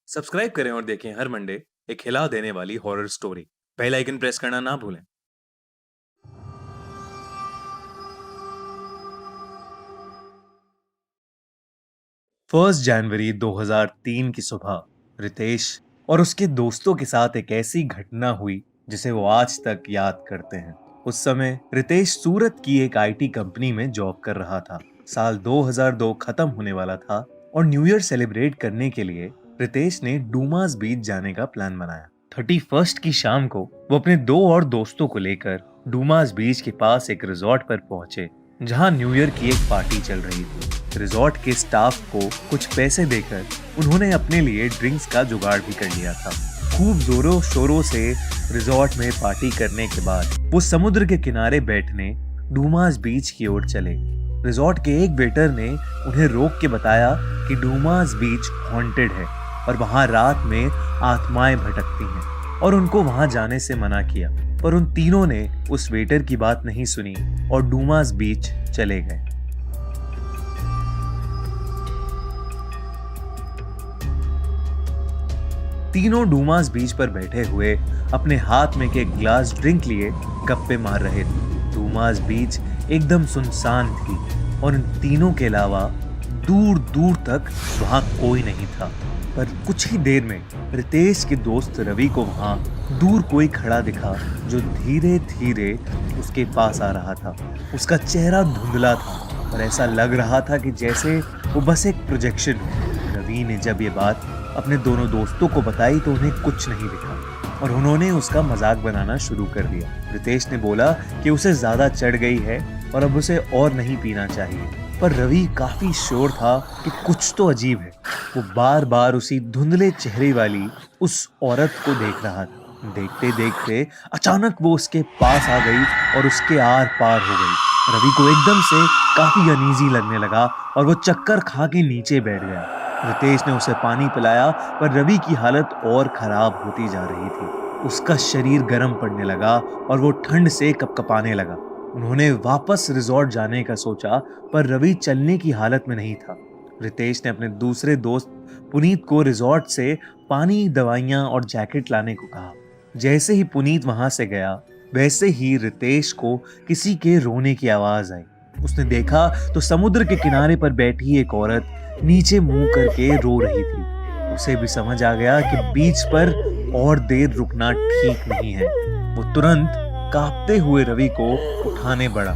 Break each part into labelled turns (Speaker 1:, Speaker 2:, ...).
Speaker 1: Subscribe करें और देखें हर मंडे एक हिला देने वाली horror story. Bell icon press करना ना भूलें। 1 जनवरी 2003 की सुबह रितेश और उसके दोस्तों के साथ एक ऐसी घटना हुई जिसे वो आज तक याद करते हैं। उस समय रितेश सूरत की एक आईटी कंपनी में जॉब कर रहा था। साल 2002 खत्म होने वाला था और न्यू ईयर सेलिब्रेट करने के लिए रितेश ने डूमास बीच जाने का प्लान बनाया। 31st की शाम को वो अपने दो और दोस्तों को लेकर डूमास बीच के पास एक रिजॉर्ट पर पहुंचे, जहां न्यू ईयर की एक पार्टी चल रही थी। रिजॉर्ट के स्टाफ को कुछ पैसे देकर उन्होंने अपने लिए ड्रिंक्स का जुगाड़ भी कर लिया था। खूब जोरों शोरों से रिजॉर्ट में पार्टी करने के बाद वो समुद्र के किनारे बैठने डूमास बीच की ओर चले। रिजॉर्ट के एक वेटर ने उन्हें रोक के बताया कि डूमास बीच हॉन्टेड है और वहां रात में आत्माएं भटकती हैं और उनको वहां जाने से मना किया। पर उन तीनों ने उस वेटर की बात नहीं सुनी और डूमास बीच चले गए। तीनों डूमास बीच पर बैठे हुए अपने हाथ में के ग्लास ड्रिंक लिए गप्पे मार रहे थे। डूमास बीच एकदम सुनसान थी और इन तीनों के अलावा दूर दूर तक वहां कोई नहीं था। पर कुछ ही देर में रितेश के दोस्त रवि को वहां दूर कोई खड़ा दिखा, जो धीरे धीरे उसके पास आ रहा था। उसका चेहरा धुंधला था और ऐसा लग रहा था कि जैसे वो बस एक प्रोजेक्शन हो। रवि ने जब ये बात अपने दोनों दोस्तों को बताई तो उन्हें कुछ नहीं दिखा और उन्होंने उसका मजाक बनाना शुरू कर दिया। रितेश ने बोला कि उसे ज्यादा चढ़ गई है और अब उसे और नहीं पीना चाहिए। पर रवि काफी श्योर था कि कुछ तो अजीब है। वो बार बार उसी धुंधले चेहरे वाली उस औरत को देख रहा था। देखते देखते अचानक वो उसके पास आ गई और उसके आर पार हो गई। रवि को एकदम से काफी अनईजी लगने लगा और वो चक्कर खा के नीचे बैठ गया। रितेश ने उसे पानी पिलाया पर रवि की हालत और खराब होती जा रही थी। उसका शरीर गर्म पड़ने लगा और वो ठंड से कपकपाने लगा। उन्होंने वापस रिजॉर्ट जाने का सोचा पर रवि चलने की हालत में नहीं था। रितेश ने अपने दूसरे दोस्त पुनीत को रिजॉर्ट से पानी, दवाइयां और जैकेट लाने को कहा। जैसे ही पुनीत वहां से गया वैसे ही रितेश को किसी के रोने की आवाज आई। उसने देखा तो समुद्र के किनारे पर बैठी एक औरत नीचे मुंह करके रो रही थी। उसे भी समझ आ गया कि बीच पर और देर रुकना ठीक नहीं है। वो तुरंत कांपते हुए रवि को उठाने बढ़ा।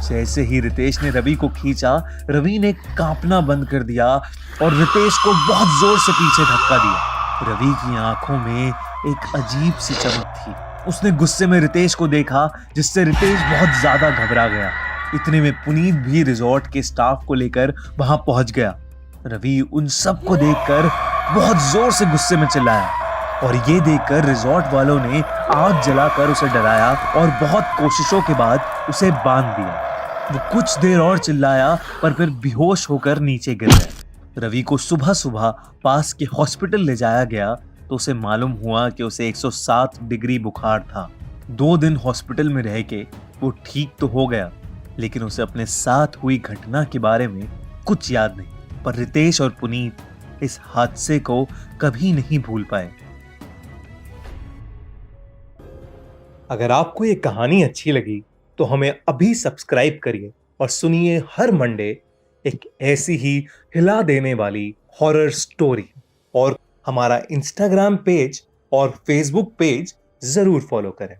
Speaker 1: जैसे ही रितेश ने रवि को खींचा, रवि ने कांपना बंद कर दिया और रितेश को बहुत जोर से पीछे धक्का दिया। रवि की आंखों में एक अजीब सी चमक थी। उसने गुस्से में रितेश को देखा, जिससे रितेश बहुत ज्यादा घबरा गया। इतने में पुनीत भी रिजॉर्ट के स्टाफ को लेकर वहां पहुंच गया। रवि उन सब को देखकर बहुत जोर से गुस्से में चिल्लाया और ये देखकर रिजॉर्ट वालों ने आग जलाकर उसे डराया और बहुत कोशिशों के बाद उसे बांध दिया। वो कुछ देर और चिल्लाया पर फिर बेहोश होकर नीचे गिर गया। रवि को सुबह सुबह पास के हॉस्पिटल ले जाया गया तो उसे मालूम हुआ कि उसे 107 डिग्री बुखार था। 2 दिन हॉस्पिटल में रह के वो ठीक तो हो गया, लेकिन उसे अपने साथ हुई घटना के बारे में कुछ याद नहीं। पर रितेश और पुनीत इस हादसे को कभी नहीं भूल पाए। अगर आपको ये कहानी अच्छी लगी तो हमें अभी सब्सक्राइब करिए और सुनिए हर मंडे एक ऐसी ही हिला देने वाली हॉरर स्टोरी। और हमारा इंस्टाग्राम पेज और फेसबुक पेज जरूर फॉलो करें।